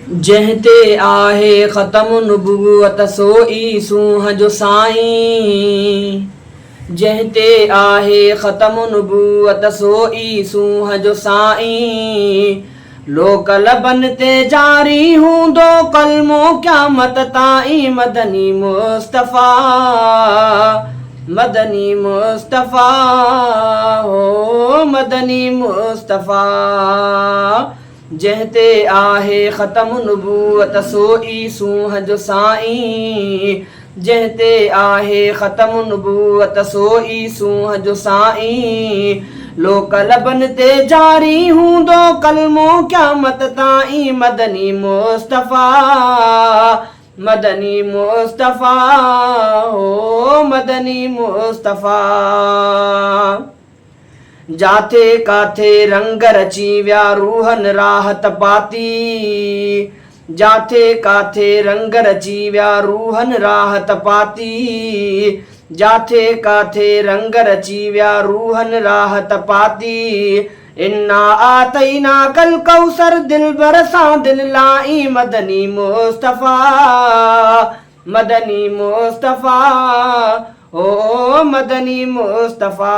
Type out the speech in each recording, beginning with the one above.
जंहिंते आहे ख़तमु नुबूवत सोई सूंह जो साईं। जंहिंते आहे ख़तमु नुबूवत सोई सूंह जो साईं। लोक लबन ते जारी हूंदो कलमो क़यामत ताईं। मदनी मुस्तफ़ा मदनी मुस्तफ़ा हो मदनी मुस्तफ़ा। जंहिंते आहे ख़तमु नुबूवत सोई सूंह जो साईं। जंहिंते आहे ख़तमु नुबूवत सोई सूंह जो साईं। लोक लबन ते जारी हूंदो कलमो क़यामत ताईं। मदनी मुस्तफ़ा मदनी मुस्तफ़ा हो मदनी मुस्तफ़ा। जाथे काथे रंग रची विया रूहनि राहत पाती। जाथे काथे रंग रची विया रूहनि राहत पाती। जाथे काथे रंग रची विया रूहनि राहत पाती। इन्ना आतैना कल कौसर दिलबर सां दिल लाई। मदनी मुस्तफ़ा मदनी मुस्तफ़ा ओ मदनी मुस्तफ़ा।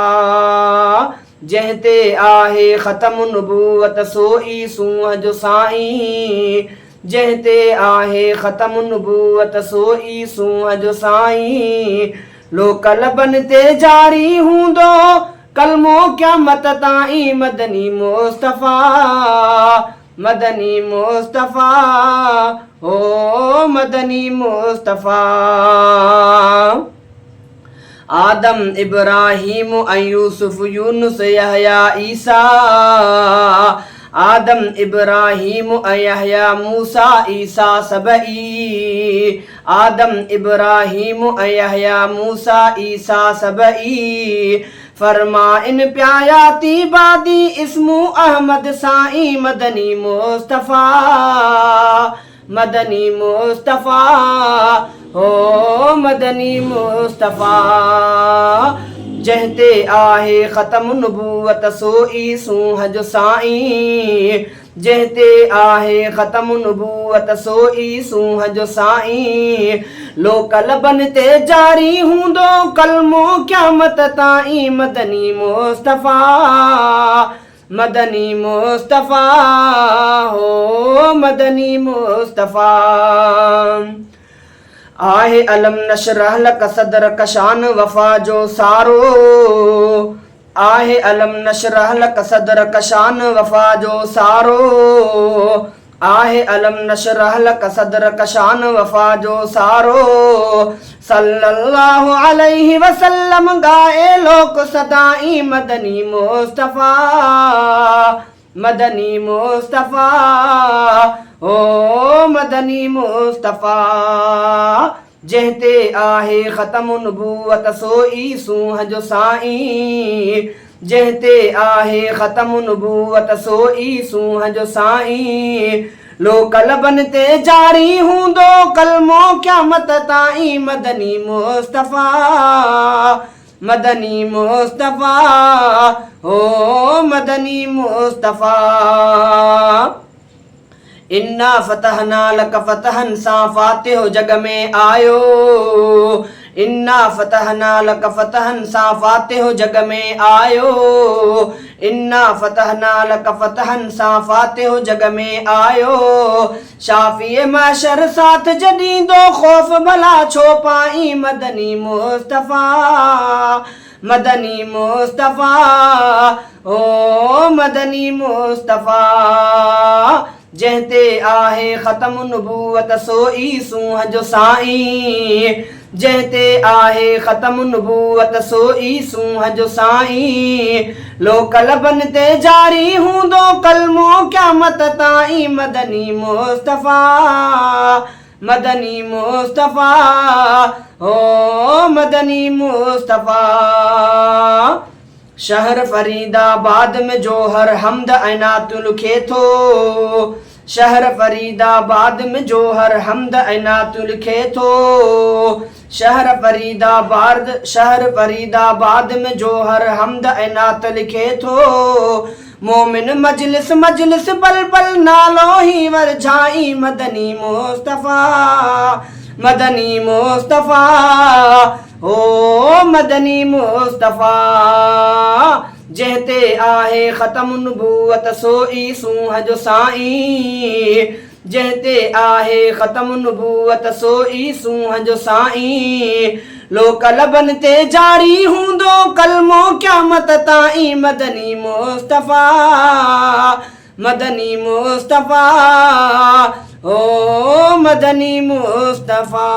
जंहिंते आहे ख़तमु नुबूवत सोई सूंह जो साईं। जंहिंते आहे ख़तमु नुबूवत सोई सूंह जो साईं। लोक लबन ते जारी हूंदो कलमो क़यामत ताईं। मदनी मुस्तफ़ा मदनी मुस्तफ़ा हो मदनी मुस्तफ़ा। आदम इब्राहीम ऐं यूसुफ यूनुस यहया ईसा। आदम इब्राहीम ऐं यहया मूसा ईसा सबई। आदम इब्राहीम ऐं यहया मूसा ईसा सबई। फरमा इन प्यायाती बादी इस्मू अहमद साईं। मदनी मुस्तफ़ा मदनी मुस्तफ़ा हो मदनी मुस्तफ़ा। जंहिंते आहे ख़तमु नुबूवत सोई सूंह जो साईं। जंहिंते आहे ख़तमु नुबूवत सोई सूंह जो साईं। लोक लबन ते जारी हूंदो कलमो क़यामत ताईं। मदनी मुस्तफ़ा मदनी मुस्तफ़ा हो मदनी मुस्तफ़ा। आहे अलम नशरह लक सदरक शान वफ़ा जो सारो। आहे अलम नशरह लक सदरक शान वफ़ा जो सारो। आहे अलम नशरह लक सदरक शान वफ़ा जो सारो। सल्लल्लाहु अलैहि वसल्लम गाए लोक सदाई। मदनी मुस्तफ़ा मदनी मुस्तफ़ा ओ मदनी मुस्तफ़ा। जंहिंते आहे ख़तमु नुबूवत सोई सूंह जो साईं। जंहिंते आहे ख़तमु नुबूवत सोई सूंह जो साईं। लोक लबन ते जारी हूंदो कलमो क़यामत ताईं। मदनी मुस्तफ़ा मदनी मुस्तफ़ा हो मदनी मुस्तफ़ा। इन्ना फ़तहना लक फ़तहन सां फ़ातिहो जग में आयो। इन्ना फ़तहना लक फ़तहन सां फ़ातिहो जग में आयो। इन्ना फ़तहना लक फ़तहन सां फ़ातिहो जग में आयो। शाफ़ी महशर साथ जॾींदो ख़ौफ़ भला छो पाई। मदनी मुस्तफ़ा मदनी मुस्तफ़ा ओ मदनी मुस्तफ़ा। जंहिंते आहे ख़तमु नुबूवत सोई सूंह जो साईं। जंहिंते आहे ख़तमु नुबूवत सोई सूंह जो साईं। लोक लबन ते जारी हूंदो कलमो क़यामत ताईं। मदनी मुस्तफ़ा मदनी मुस्तफ़ा हो मदनी मुस्तफ़ा। शहर फरीदाबाद में जोहर हमद ऐनातु लिखे थो। शहर फरीदाबाद में जोहर हमद ऐनातु लिखे थो। शहर फरीदाबाद में जोहर हमद ऐनात लिखे थो। मोमिन मजलिस मजलिस पल पल नालो ही वरझाई मदनी मुस्तफ़ा मदनी मुस्तफ़ा ओ मदनी मुस्तफ़ा जहते आहे ख़तम नबूवत सोई सूंह जो साईं जहते आहे ख़तम नबूवत सोई सूंह जो साईं लोक लबन ते जारी हूंदो कलमो क़यामत ताईं मदनी मुस्तफ़ा मदनी मुस्तफ़ा ओ मदनी मुस्तफ़ा।